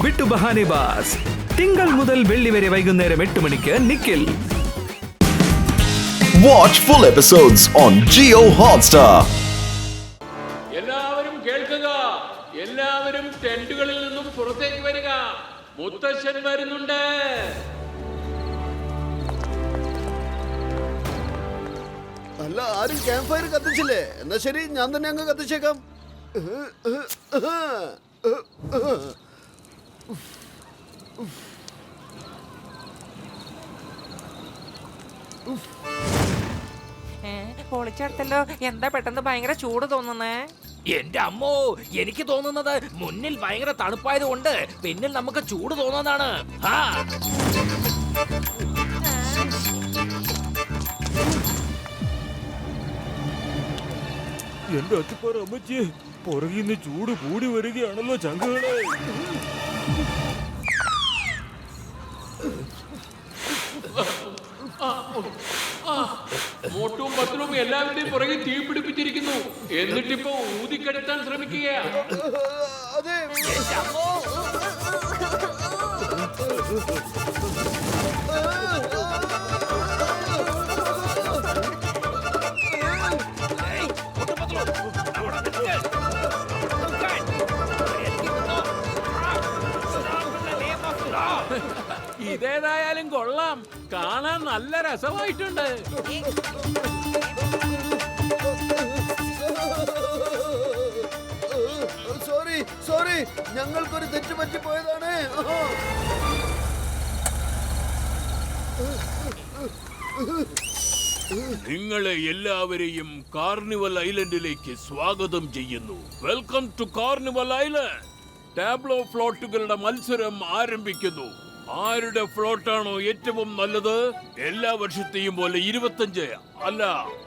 വിട്ടു ബഹാനെ ബാസ്. തിങ്കൾ മുതൽ വെള്ളി വരെ വൈകുന്നേരം 8 മണിക്ക് Nikhil. Watch full episodes on Jio Hotstar. എല്ലാവരും കേൾക്കുക, എല്ലാവരും ടെന്റുകളിൽ നിന്നും പുറത്തേക്ക് വരിക, മുത്തശ്ശൻ വരുന്നുണ്ട്. അല്ല, ആരും ക്യാമ്പ് ഫയർ കത്തിച്ചില്ലേ? എന്നാ ശരി, ഞാൻ തന്നെ അങ്ങ് കത്തിച്ചേക്കാം. പൊളിച്ചെടുത്തല്ലോ. എന്താ പെട്ടെന്ന് ഭയങ്കര ചൂട് തോന്നുന്നേ? എന്റെ അമ്മോ, എനിക്ക് തോന്നുന്നത് മുന്നിൽ ഭയങ്കര തണുപ്പായത് കൊണ്ട് പിന്നിൽ നമുക്ക് ചൂട് തോന്നുന്നതാണ്. എന്റെ അച്ഛപ്പാറ അമ്മച്ചി, പുറകിന്ന് ചൂട് കൂടി വരികയാണല്ലോ ചങ്കുകളെ. മോട്ടും പത്രും എല്ലാവരുടെയും പുറകെ തീ പിടിപ്പിച്ചിരിക്കുന്നു. എന്നിട്ടിപ്പോ ഊതിക്കെടുത്താൻ ശ്രമിക്കുകയാ. അതെ, ഇതേതായാലും കൊള്ളാം, കാണാൻ നല്ല രസമായിട്ടുണ്ട്. സോറി, ഞങ്ങൾക്കൊരു തെറ്റ് പറ്റിപ്പോയതാണ്. നിങ്ങളെ എല്ലാവരെയും കാർണിവൽ ഐലൻഡിലേക്ക് സ്വാഗതം ചെയ്യുന്നു. Welcome to carnival island. Tableau ഫ്ലോട്ടുകളുടെ മത്സരം ആരംഭിക്കുന്നു. ആരുടെ ഫ്ലോട്ടാണോ ഏറ്റവും നല്ലത്, എല്ലാ വർഷത്തെയും പോലെ 25 അല്ല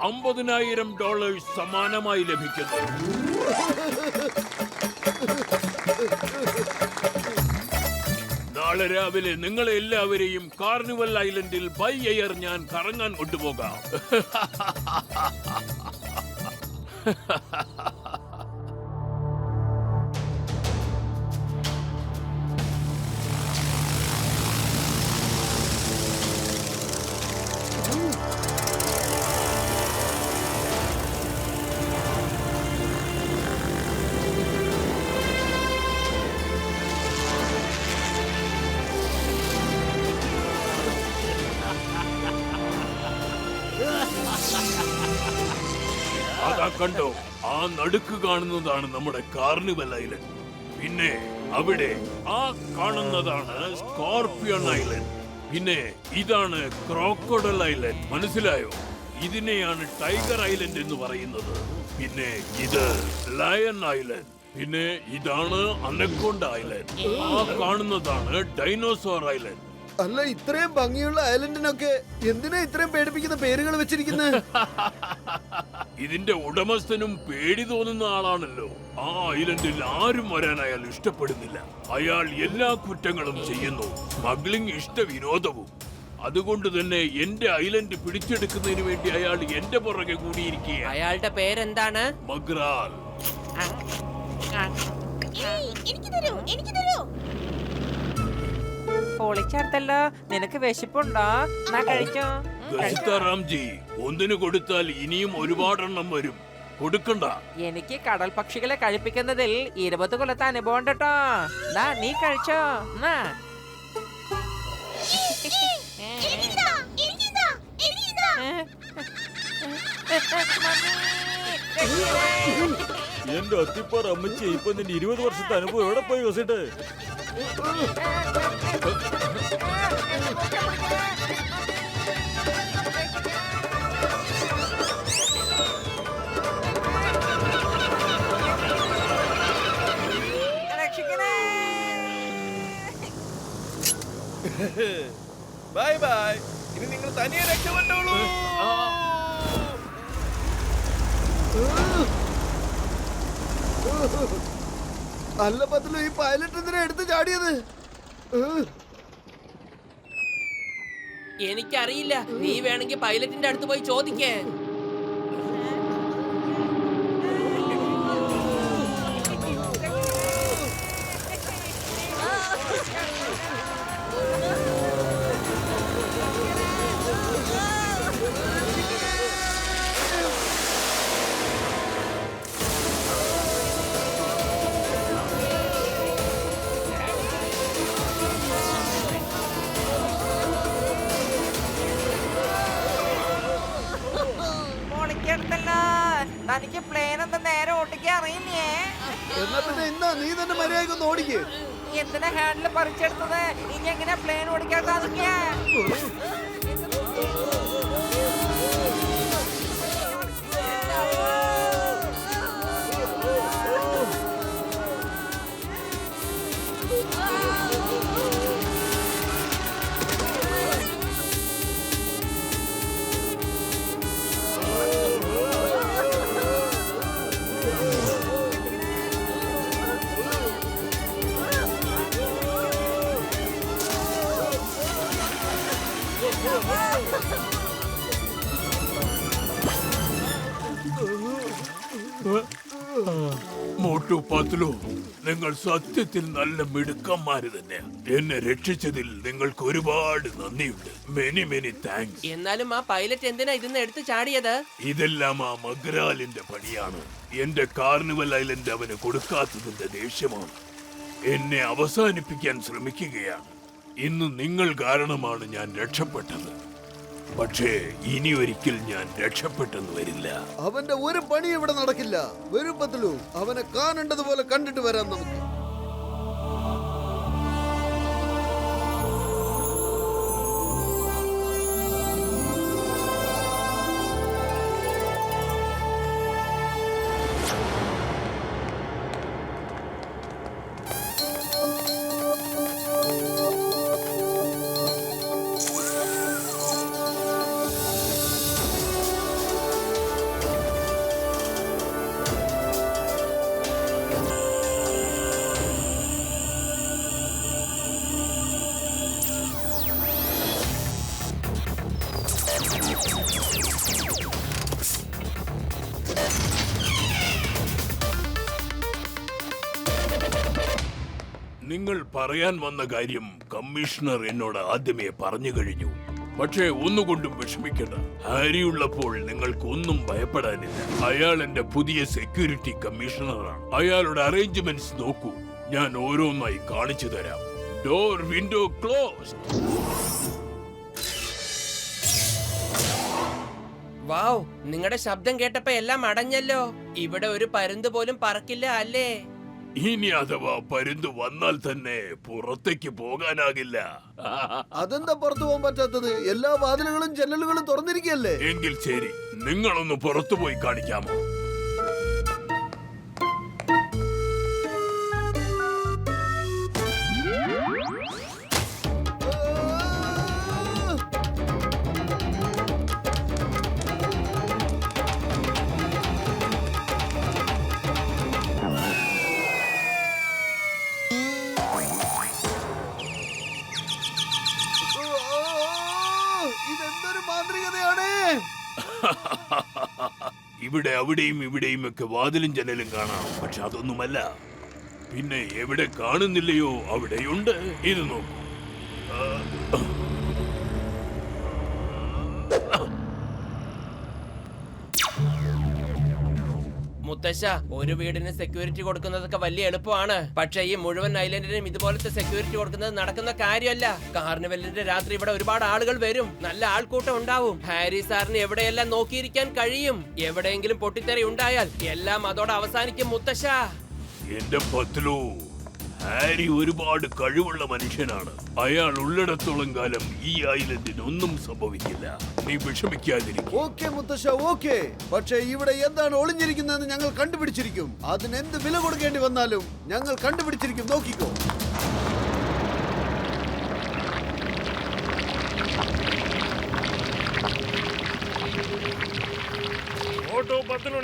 $50,000 സമ്മാനമായി ലഭിക്കുന്നു. നാളെ രാവിലെ നിങ്ങളെ എല്ലാവരെയും കാർണിവൽ ഐലൻഡിൽ ബൈ എയർ ഞാൻ കറങ്ങാൻ കൊണ്ടുപോകാം. അതാ കണ്ടോ, ആ നടുക്ക് കാണുന്നതാണ് നമ്മുടെ കാർണിവൽ ഐലൻഡ്. പിന്നെ അവിടെ ആ കാണുന്നതാണ് സ്കോർപിയൻ ഐലൻഡ്. പിന്നെ ഇതാണ് ക്രോക്കോഡൈൽ ഐലൻഡ്. മനസ്സിലായോ? ഇതിനെയാണ് ടൈഗർ ഐലൻഡ് എന്ന് പറയുന്നത്. പിന്നെ ഇത് ലയൺ ഐലൻഡ്. പിന്നെ ഇതാണ് അനക്കോണ്ട ഐലൻഡ്. ആ കാണുന്നതാണ് ഡൈനോസോർ ഐലൻഡ്. അല്ല, ഇത്രയും ഭംഗിയുള്ള ഐലൻഡിനൊക്കെ എന്തിനാ ഇത്രയും പേടിപ്പിക്കുന്ന പേരുകൾ വെച്ചിരിക്കുന്നത്? ഇതിന്റെ ഉടമസ്ഥനും പേടി തോന്നുന്ന ആളാണല്ലോ. ആ ഐലൻഡിൽ ആരും വരാൻ അയാൾ ഇഷ്ടപ്പെടുന്നില്ല. അയാൾ എല്ലാ കുറ്റങ്ങളും ചെയ്യുന്നു, സ്മഗ്ലിംഗ് ഇഷ്ടവിരോധവും. അതുകൊണ്ട് തന്നെ എന്റെ ഐലൻഡ് പിടിച്ചെടുക്കുന്നതിന് വേണ്ടി അയാൾ എന്റെ പുറകെ കൂടിയിരിക്കുകയാണ്. അയാളുടെ പേരെന്താണ്? മഗ്രാൽ. പൊളിച്ചെടുത്തല്ലോ. നിനക്ക് വിശപ്പുണ്ടോ? എന്നാ കഴിച്ചോ. ഗസ്താറാംജി, ഒന്നിന് കൊടുത്താൽ ഇനിയും ഒരുപാടെണ്ണം വരും. കൊടുക്കണ്ട. എനിക്ക് കടൽ പക്ഷികളെ കഴിപ്പിക്കുന്നതിൽ 20 കൊല്ലത്തെ അനുഭവം ഉണ്ട് കേട്ടോ. നീ കഴിച്ചോ. എന്റെ അത്തിപ്പാറ അമ്മച്ചി, ഇപ്പൊ നിന്റെ 20 വർഷത്തെ അനുഭവം എവിടെ പോയി വസിട്ട്? Bye bye. ഇനി നിങ്ങൾ തനിയെ രക്ഷപ്പെട്ടോളൂ. അല്ല പത്തിലോ, ഈ പൈലറ്റ് എന്തിനാ എടുത്ത് ചാടിയത്? എനിക്കറിയില്ല. നീ വേണമെങ്കിൽ പൈലറ്റിന്റെ അടുത്ത് പോയി ചോദിക്കേ. ഓട്ടിക്കാൻ അറിയില്ലേ? എന്നാ പിന്നെ ഇന്നാ നീ തന്നെ മര്യാദക്കൊന്ന് ഓടിക്ക്. എന്തിനാ ഹാൻഡിൽ പറിച്ചെടുത്തത്? ഇനി എങ്ങനെ പ്ലെയിൻ ഓടിക്കാൻ സാധിക്കുക? മോട്ടു പത്ലു, നിങ്ങൾ സത്യത്തിൽ നല്ല മിടുക്കന്മാര് തന്നെയാ. എന്നെ രക്ഷിച്ചതിൽ നിങ്ങൾക്ക് ഒരുപാട് നന്ദിയുണ്ട്. Many many thanks. എന്നാലും ആ പൈലറ്റ് എന്തിനാ ഇതിന്ന് എടുത്ത് ചാടിയത്? ഇതെല്ലാം ആ മഗ്രാലിന്റെ പണിയാണ്. എന്റെ കാർണിവൽ ഐലൻഡ് അവന് കൊടുക്കാത്തതിന്റെ ദേഷ്യമാണ്. എന്നെ അവസാനിപ്പിക്കാൻ ശ്രമിക്കുകയാണ്. ഇന്ന് നിങ്ങൾ കാരണമാണ് ഞാൻ രക്ഷപ്പെട്ടത്. പക്ഷേ ഇനി ഒരിക്കൽ ഞാൻ രക്ഷപ്പെട്ടെന്ന് വരില്ല. അവന്റെ ഒരു പണി ഇവിടെ നടക്കില്ല. വരും പത്ലു, അവനെ കാണേണ്ടതുപോലെ കണ്ടിട്ട് വരാം നമുക്ക്. നിങ്ങൾ പറയാൻ വന്ന കാര്യം കമ്മീഷണർ എന്നോട് ആദ്യമേ പറഞ്ഞു കഴിഞ്ഞു. പക്ഷേ ഒന്നുകൊണ്ടും വിഷമിക്കണ്ട. ഹാരി ഉള്ളപ്പോൾ നിങ്ങൾക്ക് ഒന്നും ഭയപ്പെടാനില്ല. അയാൾ എന്റെ പുതിയ സെക്യൂരിറ്റി കമ്മീഷണറാണ്. അയാളുടെ അറേഞ്ച്മെന്റ്സ് നോക്കൂ. ഞാൻ ഓരോന്നായി കാണിച്ചു തരാം. Door window close. വാവ്, നിങ്ങളുടെ ശബ്ദം കേട്ടപ്പോ എല്ലാം അടഞ്ഞല്ലോ. ഇവിടെ ഒരു പരുന്ത് പോലും പറക്കില്ല അല്ലേ? ഇനി അഥവാ പരുന്ത് വന്നാൽ തന്നെ പുറത്തേക്ക് പോകാനാകില്ല. അതെന്താ പുറത്തു പോകാൻ പറ്റാത്തത്? എല്ലാ വാതിലുകളും ജനലുകളും തുറന്നിരിക്കുകയല്ലേ? എങ്കിൽ ശരി, നിങ്ങളൊന്ന് പുറത്തു പോയി കാണിക്കാമോ? ഇതെന്തൊരു മാന്ത്രികതയാണ്! ഇവിടെ അവിടെയും ഇവിടെയും ഒക്കെ വാതിലും ജനലും കാണാം. പക്ഷെ അതൊന്നുമല്ല. പിന്നെ എവിടെ കാണുന്നില്ലയോ അവിടെയുണ്ട്. ഇത് നോക്കൂ. മുത്തശ്ശ, ഒരു വീടിന് സെക്യൂരിറ്റി കൊടുക്കുന്നതൊക്കെ വലിയ എളുപ്പമാണ്. പക്ഷെ ഈ മുഴുവൻ ഐലൻഡിനും ഇതുപോലത്തെ സെക്യൂരിറ്റി കൊടുക്കുന്നത് നടക്കുന്ന കാര്യമല്ല. കാർണിവലിന്റെ രാത്രി ഇവിടെ ഒരുപാട് ആളുകൾ വരും. നല്ല ആൾക്കൂട്ടം ഉണ്ടാവും. ഹാരി സാറിന് എവിടെയെല്ലാം നോക്കിയിരിക്കാൻ കഴിയും. എവിടെയെങ്കിലും പൊട്ടിത്തെറി ഉണ്ടായാൽ എല്ലാം അതോടെ അവസാനിക്കും മുത്തശ്ശ. എന്റെ പത്ലു, ഹാരി ഒരുപാട് കഴിവുള്ള മനുഷ്യനാണ്. അയാൾ ഉള്ളിടത്തോളം കാലം ഈ ഐലൻഡിന് ഒന്നും സംഭവിക്കില്ല. നീ വിഷമിക്കാതിരിക്കും. ഓക്കെ മുത്തശ്ശ, ഓക്കെ. പക്ഷേ ഇവിടെ എന്താണ് ഒളിഞ്ഞിരിക്കുന്നതെന്ന് ഞങ്ങൾ കണ്ടുപിടിച്ചിരിക്കും. അതിന് എന്ത് വില കൊടുക്കേണ്ടി വന്നാലും ഞങ്ങൾ കണ്ടുപിടിച്ചിരിക്കും. നോക്കിക്കോ.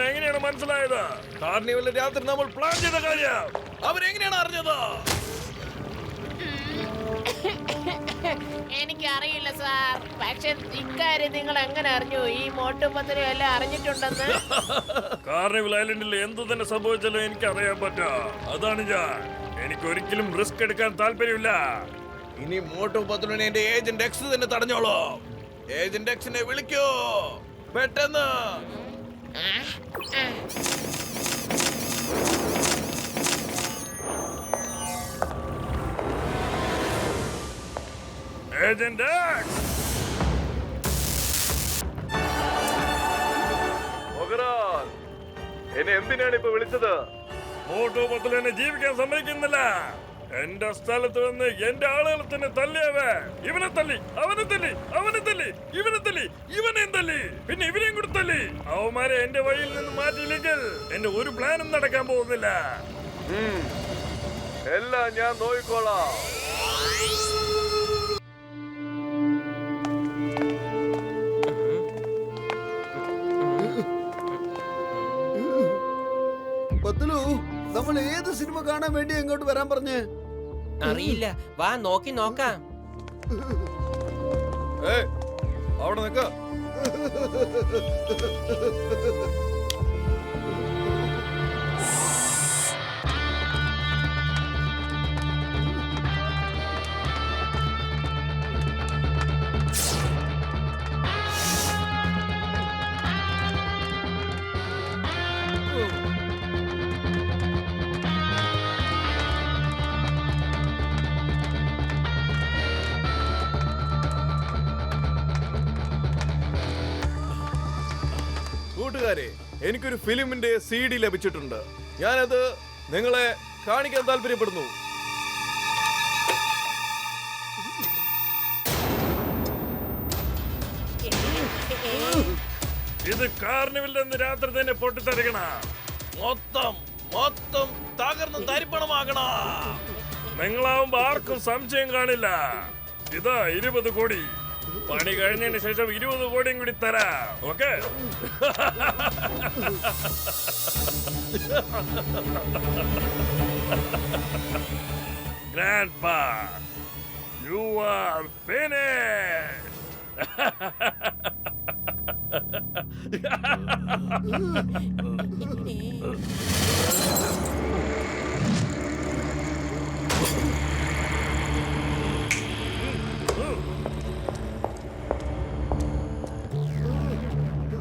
എങ്ങനെയാണ് മനസ്സിലായത്? കാർണിവലിൽ രാത്രി നമ്മൾ പ്ലാൻ ചെയ്ത കാര്യം അവരെങ്ങനെയാണ് അറിഞ്ഞത്? എനിക്കറിയില്ല സാർ. പക്ഷെ ഇക്കാര്യം നിങ്ങൾ എങ്ങനെ അറിഞ്ഞു? ഈ മോട്ടുപത്രം എല്ലാം അറിഞ്ഞിട്ടുണ്ടെന്ന്. കാർണിവൽ ഐലൻഡിൽ എന്തു തന്നെ സംഭവിച്ചാലും എനിക്ക് അറിയാൻ പറ്റാ. അതാണ് ഞാൻ. എനിക്ക് ഒരിക്കലും റിസ്ക് എടുക്കാൻ താല്പര്യമില്ല. ഇനി മോട്ടു പത്ലുവിനെ എന്റെ ഏജന്റ് എക്സ് തന്നെ തടഞ്ഞോളൂ. ഏജന്റ് എക്സിനെ വിളിക്കൂ പെട്ടെന്ന്. ഏജന്റ് എക്സ്, എന്നെ എന്തിനാണ് ഇപ്പൊ വിളിച്ചത്? മോട്ടു പത്ലു എന്നെ ജീവിക്കാൻ സമ്മതിക്കുന്നില്ല. എന്റെ സ്ഥലത്ത് വന്ന് എന്റെ ആളുകളെ തന്നെ തല്ലിയവ. ഇവനെ തല്ലി, അവനെ തല്ലി, അവനെ തല്ലി, ഇവനെ തല്ലി, ഇവനെയും തല്ലി, പിന്നെ ഇവനെയും കൂടി തല്ലി. അവന്മാരെ എന്റെ വഴിയിൽ നിന്ന് മാറ്റിയില്ലെങ്കിൽ എന്റെ ഒരു പ്ലാനും നടക്കാൻ പോകുന്നില്ല. എല്ലാം ഞാൻ നോക്കിക്കോളാം. പത്ലു, നമ്മൾ ഏത് സിനിമ കാണാൻ വേണ്ടി എങ്ങോട്ട് വരാൻ പറഞ്ഞേ? അറിയില്ല, വാ നോക്കി നോക്കാം. അവിടെ നിക്ക. കൂട്ടുകാരെ, എനിക്കൊരു ഫിലിമിന്റെ CD ലഭിച്ചിട്ടുണ്ട്. ഞാനത് നിങ്ങളെ കാണിക്കാൻ താല്പര്യപ്പെടുന്നു. ഇത് കാർണിവലിൽ നിന്ന് രാത്രി തന്നെ പൊട്ടിത്തെറിക്കണം. മൊത്തം മൊത്തം തകർന്ന് തരിപ്പണമാകണ. നിങ്ങളാവുമ്പോ ആർക്കും സംശയം കാണില്ല. ഇതാ 20 കോടി. പണി കഴിഞ്ഞതിന് ശേഷം 20 കോടിയും കൂടി തരാം. Okay? Grandpa, you are finished.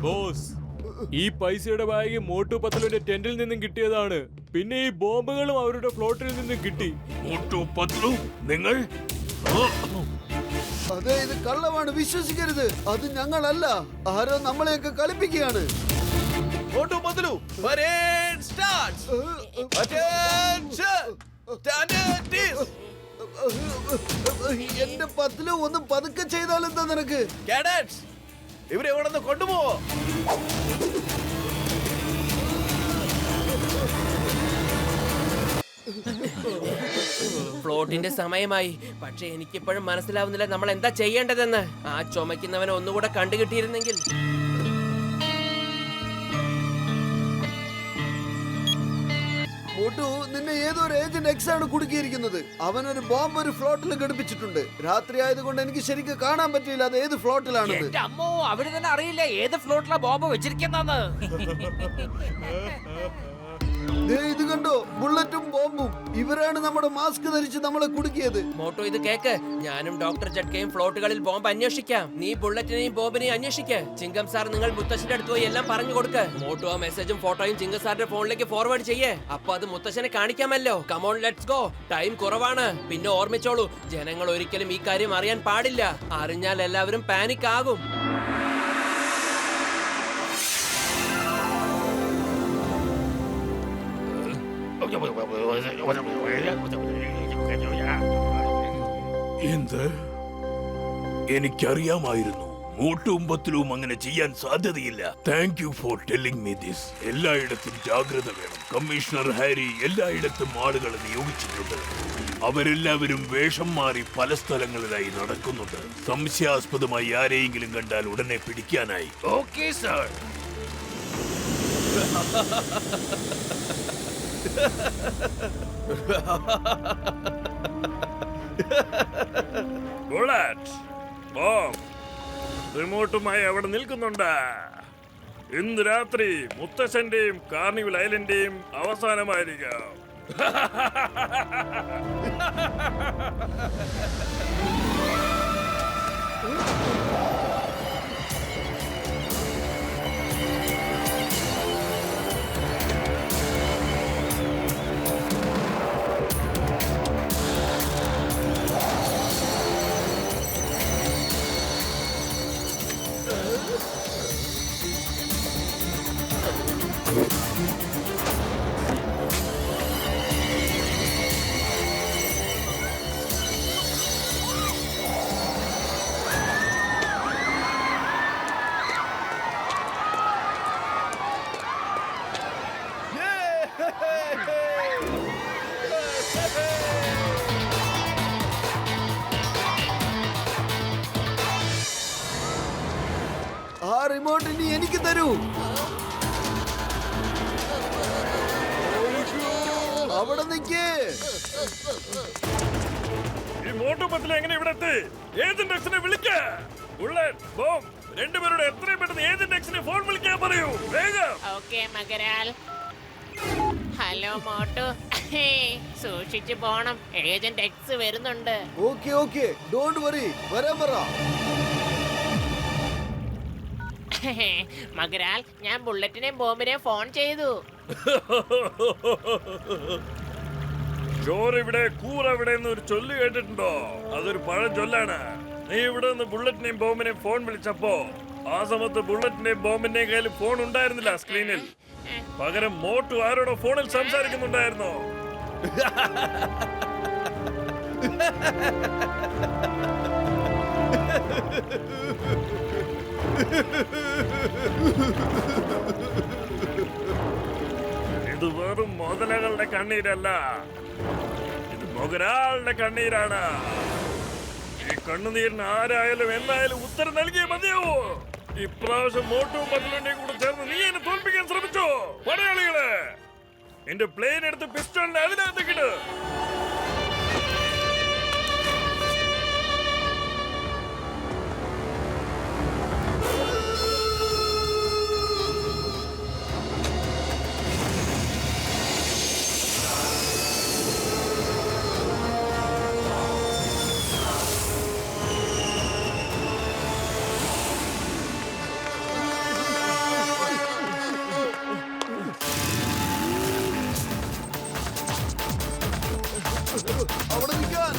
Boss, ഈ പൈസയുടെ ബാഗ് മോട്ടു പത്ലുവിന്റെ ടെന്റിൽ നിന്നും കിട്ടിയതാണ്. പിന്നെ ഈ ബോംബുകളും അവരുടെ ഫ്ലോട്ടിൽ നിന്നും കിട്ടി. മോട്ടു പത്ലു, നിങ്ങൾ അതെ, ഇത് കള്ളമാണ്, വിശ്വസിക്കരുത്. അത് ഞങ്ങളല്ല, ആരോ നമ്മളെയൊക്കെ കളിപ്പിക്കുകയാണ്. Motu Patlu, parade starts. Attention. Standards. എന്റെ പത്ലു, ഒന്ന് പതുക്കെ ചെയ്താലെന്താ നിനക്ക്? Cadets, ഇവരെ എവിടെ നിന്ന് കൊണ്ടുപോവോ? ഫ്ലോട്ടിന്റെ സമയമായി. പക്ഷെ എനിക്കിപ്പോഴും മനസ്സിലാവുന്നില്ല നമ്മൾ എന്താ ചെയ്യേണ്ടതെന്ന്. ആ ചുമക്കുന്നവനെ ഒന്നുകൂടെ കണ്ടുകിട്ടിയിരുന്നെങ്കിൽ. മോട്ടു, നിന്നെ ഏതോ ഒരു ഏജന്റ് എക്സ് ആണ് കുടുക്കിയിരിക്കുന്നത്. അവനൊരു ബോംബ് ഒരു ഫ്ലോട്ടിൽ ഘടിപ്പിച്ചിട്ടുണ്ട്. രാത്രി ആയതുകൊണ്ട് എനിക്ക് ശരിക്കും കാണാൻ പറ്റിയില്ല അത് ഏത് ഫ്ലോട്ടിലാണെന്ന്. എന്റെ അമ്മോ, അവര് തന്നെ അറിയില്ല ഏത് ഫ്ലോട്ടിലാ ബോംബ് വെച്ചിരിക്കുന്നെന്ന്. ഇത് കണ്ടോ, ബുള്ളറ്റും ബോംബും. ഇവരാണ് നമ്മുടെ മാസ്ക് ധരിച്ച് നമ്മളെ കുടുക്കിയത്. മോട്ടോ, ഇത് കേക്ക്. ഞാനും ഡോക്ടർ ജഡ്കയും ഫ്ലോട്ടുകളിൽ ബോംബ് അന്വേഷിക്കാം. നീ ബുള്ളറ്റിനെയും ബോംബിനെയും അന്വേഷിക്ക്. ചിങ്കം സാർ നിങ്ങൾ മുത്തശ്ശന്റെ അടുത്ത് പോയി എല്ലാം പറഞ്ഞു കൊടുക്ക്. മോട്ടോ ആ മെസ്സേജും ഫോട്ടോയും ചിങ്കം സാറിന്റെ ഫോണിലേക്ക് ഫോർവേഡ് ചെയ്യേ. അപ്പൊ അത് മുത്തശ്ശനെ കാണിക്കാമല്ലോ. Come on, let's go. ടൈം കുറവാണ്. പിന്നെ ഓർമ്മിച്ചോളൂ, ജനങ്ങൾ ഒരിക്കലും ഈ കാര്യം അറിയാൻ പാടില്ല. അറിഞ്ഞാൽ എല്ലാവരും പാനിക് ആകും. എന്ത്? എനിക്കറിയാമായിരുന്നു മോട്ടുവും പത്ലുവും അങ്ങനെ ചെയ്യാൻ സാധ്യതയില്ല. Thank you for telling me this. എല്ലായിടത്തും ജാഗ്രത വേണം. കമ്മീഷണർ ഹാരി എല്ലായിടത്തും ആളുകളെ നിയോഗിച്ചിട്ടുണ്ട്. അവരെല്ലാവരും വേഷം മാറി പല സ്ഥലങ്ങളിലായി നടക്കുന്നുണ്ട്. സംശയാസ്പദമായി ആരെയെങ്കിലും കണ്ടാൽ ഉടനെ പിടിക്കാനായി. Okay sir. ബുള്ളറ്റ്, ബോംബ്, റിമോട്ടുമായി അവിടെ നിൽക്കുന്നുണ്ട്. ഇന്ന് രാത്രി മുത്തശ്ശന്റെയും കാർണിവൽ ഐലൻഡിന്റെയും അവസാനമായിരിക്കാം. റിമോട്ട് ഇനി എനിക്ക് തരൂ. അവിടെ നിൽക്കേ. ഈ മോട്ടു പത്ലു എങ്ങനെ ഇവിടെ എത്തി? ഏജന്റ് എക്സിനെ വിളിക്ക. ബുള്ളറ്റ്, ബോംബ്, രണ്ടുപേരുടെ എത്രയും പെട്ടെന്ന് ഏജന്റ് എക്സിനെ ഫോൺ വിളിക്കാൻ പറയൂ. വേഗം. ഓക്കേ മകരാൽ. ഹലോ മോട്ടു, സൂക്ഷിച്ചു പോണം. ഏജന്റ് എക്സ് വരുന്നുണ്ട്. ഓക്കെ ഓക്കെ, ഡോണ്ട് വറി, വരാൻ പറ. മകരാൽ, ഞാൻ ബുള്ളറ്റിനെയും ബോംബിനെയും ഫോൺ ചെയ്തു. ചോറിവിടെ കൂറവിടെ എന്നൊരു ചൊല്ല് കേട്ടിട്ടുണ്ടോ? അതൊരു പഴം ചൊല്ലാണ്. നീ ഇവിടെ നിന്ന് ബുള്ളറ്റിനെയും ബോംബിനെയും ഫോൺ വിളിച്ചപ്പോ ആ സമയത്ത് ബുള്ളറ്റിന്റെയും ബോംബിന്റെയും കയ്യിൽ ഫോൺ ഉണ്ടായിരുന്നില്ല സ്ക്രീനിൽ. പകരം മോട്ടു ആരോടോ ഫോണിൽ സംസാരിക്കുന്നുണ്ടായിരുന്നു. ഇത് വെറും മുതലകളുടെ കണ്ണീരല്ല, ഇത് മൊഗരാളുടെ കണ്ണീരാണ്. ഈ കണ്ണുനീരിന് ആരായാലും എന്തായാലും ഉത്തരം നൽകിയേ മതിയാവൂ. ഇപ്രാവശ്യം മോട്ടും പത്ലുവിന്റെയും കൂടെ ചേർന്ന് നീ എന്നെ തോൽപ്പിക്കാൻ ശ്രമിച്ചോ? പടയാളികളെ, എന്റെ പ്ലെയിൻ എടുത്ത് പിസ്റ്റോളിനെ അതിനകത്തേക്കിട്. അവിടെ നിൽക്കാൻ.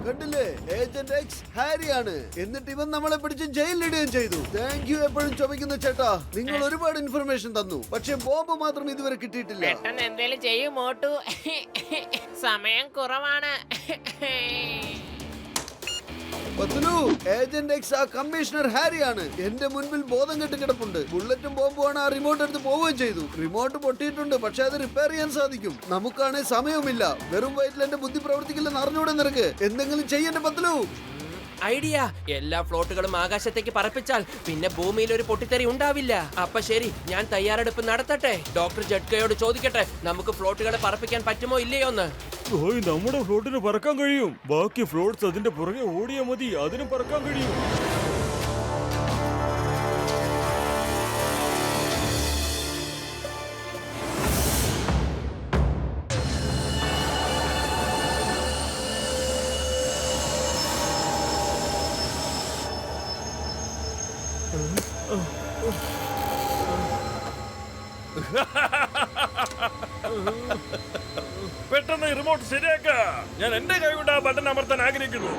കണ്ടില്ലേ, ഏജന്റ് എക്സ് ഹാരിയാണ്. എന്നിട്ട് ഇവൻ നമ്മളെ പിടിച്ച് ജയിലിലിടുകയും ചെയ്തു. താങ്ക് യു എപ്പോഴും ചുമക്കുന്ന ചേട്ടാ. നിങ്ങൾ ഒരുപാട് ഇൻഫർമേഷൻ തന്നു, പക്ഷെ ബോംബ് മാത്രം ഇതുവരെ കിട്ടിയിട്ടില്ല. പെട്ടെന്ന് എന്തേലും ചെയ്യൂ മോട്ടു, സമയം കുറവാണ്. പത്ലു, ഏജന്റ് എക്സ് ആ കമ്മീഷണർ ഹാരിയാണ്. എന്റെ മുൻപിൽ ബോധം കെട്ട് കിടപ്പുണ്ട്. ബുള്ളറ്റും ബോംബുമാണ് ആ റിമോട്ട് എടുത്ത് പോവുകയും ചെയ്തു. റിമോട്ട് പൊട്ടിയിട്ടുണ്ട്, പക്ഷെ അത് റിപ്പയർ ചെയ്യാൻ സാധിക്കും. നമുക്കാണെ സമയവുമില്ല. വെറും വയറ്റിൽ എന്റെ ബുദ്ധി പ്രവർത്തിക്കില്ലെന്ന് അറിഞ്ഞൂടെ നിനക്ക്? എന്തെങ്കിലും ചെയ്യണ്ടേ പത്ലു? ഐഡിയ. എല്ലാ ഫ്ലോട്ടുകളും ആകാശത്തേക്ക് പറപ്പിച്ചാൽ പിന്നെ ഭൂമിയിൽ ഒരു പൊട്ടിത്തെറി ഉണ്ടാവില്ല. അപ്പൊ ശരി, ഞാൻ തയ്യാറെടുപ്പ് നടത്തട്ടെ. ഡോക്ടർ ജഡ്കയോട് ചോദിക്കട്ടെ, നമുക്ക് ഫ്ലോട്ടുകളെ പറപ്പിക്കാൻ പറ്റുമോ ഇല്ലയോന്ന്. ഓയ്, നമ്മുടെ ഫ്ലോട്ടിന് പറക്കാൻ കഴിയും. ബാക്കി ഫ്ലോട്ട്സ് അതിന്റെ പുറകെ ഓടിയാ മതി, അതിനും പറക്കാൻ കഴിയും. പെട്ടെന്ന് റിമോട്ട് ശരിയാക്ക. ഞാൻ എന്റെ കൈ കൊണ്ട് ആ ബട്ടൺ അമർത്താൻ ആഗ്രഹിക്കുന്നു.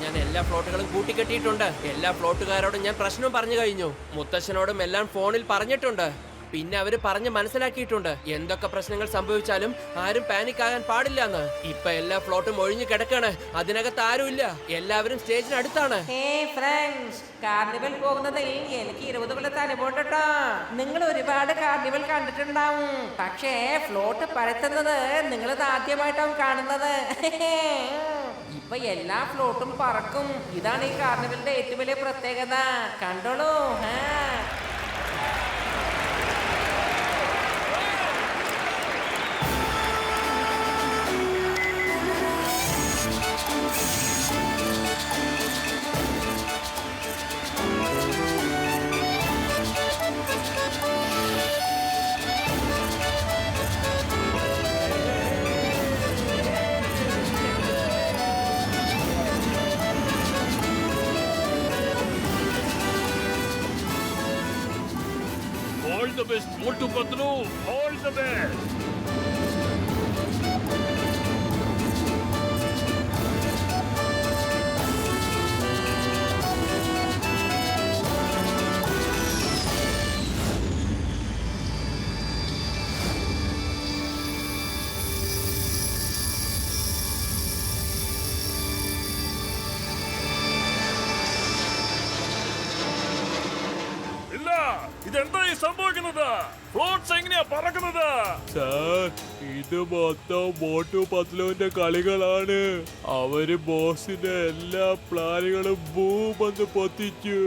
ഞാൻ എല്ലാ ഫ്ലോട്ടുകളും കൂട്ടിക്കെട്ടിയിട്ടുണ്ട്. എല്ലാ ഫ്ലോട്ടുകാരോടും ഞാൻ പ്രശ്നം പറഞ്ഞു കഴിഞ്ഞു. മുത്തശ്ശനോടും എല്ലാം ഫോണിൽ പറഞ്ഞിട്ടുണ്ട്. പിന്നെ അവര് പറഞ്ഞ് മനസ്സിലാക്കിയിട്ടുണ്ട് എന്തൊക്കെ പ്രശ്നങ്ങൾ സംഭവിച്ചാലും ആരും പാനിക് ആകാൻ പാടില്ലെന്ന്. ഇപ്പൊ എല്ലാ ഫ്ലോട്ടും ഒഴിഞ്ഞു കിടക്കാണ്. അതിനകത്ത് ആരുമില്ല. എല്ലാവരും സ്റ്റേജിന് അടുത്താണ്. കാർണിവൽ പോകുന്നതിൽ എനിക്ക് 20 കൊല്ലത്തെ അനുഭവം കേട്ടോ. നിങ്ങൾ ഒരുപാട് കാർണിവൽ കണ്ടിട്ടുണ്ടാവും. പക്ഷേ ഫ്ലോട്ട് പരത്തുന്നത് നിങ്ങളിത് ആദ്യമായിട്ടാവും കാണുന്നത്. ഇപ്പൊ എല്ലാ ഫ്ലോട്ടും പറക്കും. ഇതാണ് ഈ കാർണിവലിന്റെ ഏറ്റവും വലിയ പ്രത്യേകത. കണ്ടോളൂ. All the best, Motu Patlu. All the best. ഇതെന്താ ഈ സംഭവിക്കുന്നത്? ഫ്ലോട്ട്സ് എങ്ങനെയാ പറക്കുന്നത്? സാർ, ഇത് മൊത്തം മോട്ടു പത്ലുവിന്റെ കളികളാണ്. അവര് ബോസിന്റെ എല്ലാ പ്ലാനുകളും ബൂമെന്ന് പൊത്തിച്ചു.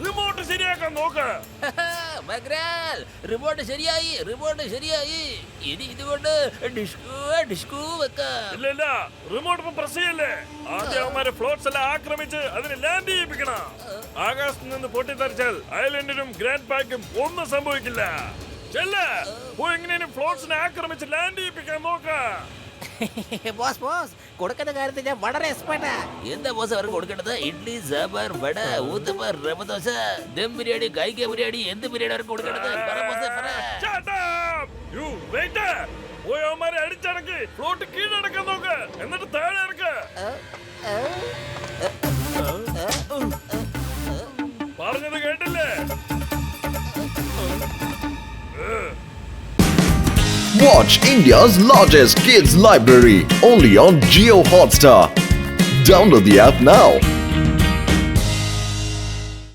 റിമോട്ട് ശരിയാക്കാൻ നോക്ക്. റിമോട്ട് ശരിയായി, റിമോട്ട് ശരിയായി. ഇനി ഇതുകൊണ്ട് ഡിസ്കൂ വെക്കാം. ഇല്ല, റിമോട്ട് ഇപ്പൊ പ്രസ് ചെയ്യല്ലേ. ആദ്യം അവന്മാരെ ഫ്ലോട്ട്സ് എല്ലാം ആക്രമിച്ച് അതിന് ലാൻഡ് ചെയ്യിപ്പിക്കണം. ആകാശത്ത് നിന്ന് പൊട്ടിത്തെറിച്ചാൽ ഐലൻഡിനും ഗ്രാൻഡ് പാക്കും ഒന്നും സംഭവിക്കില്ല. എങ്ങനെയും ഫ്ലോട്ട്സിനെ ആക്രമിച്ച് ലാൻഡ് ചെയ്യിപ്പിക്കാൻ നോക്ക. ബോസ് കൊടുക്കുന്ന കാര്യത്തിൽ ഞാൻ വളരെ എക്സ്പെർട്ടാ. എന്താ ബോസ് അവർക്ക് കൊടുക്കേണ്ടത്? ഇഡ്ലി, സാമ്പാർ, വട, ഊത്തപ്പ, റവ ദോശ, ദം ബിരിയാണി, കായ്ക്ക ബിരിയാണി, എന്ത് ബിരിയാണി അവർക്ക് കൊടുക്കേണ്ടത്? അവന്മാരെ അടിച്ചടക്കി ഫ്ലോട്ട് കീഴടക്കാൻ നോക്ക്. എന്നിട്ട് താഴെ ഇറക്ക്. പറഞ്ഞത് കേട്ടില്ലേ? Watch India's largest kids library only on Jio Hotstar. Download the app now.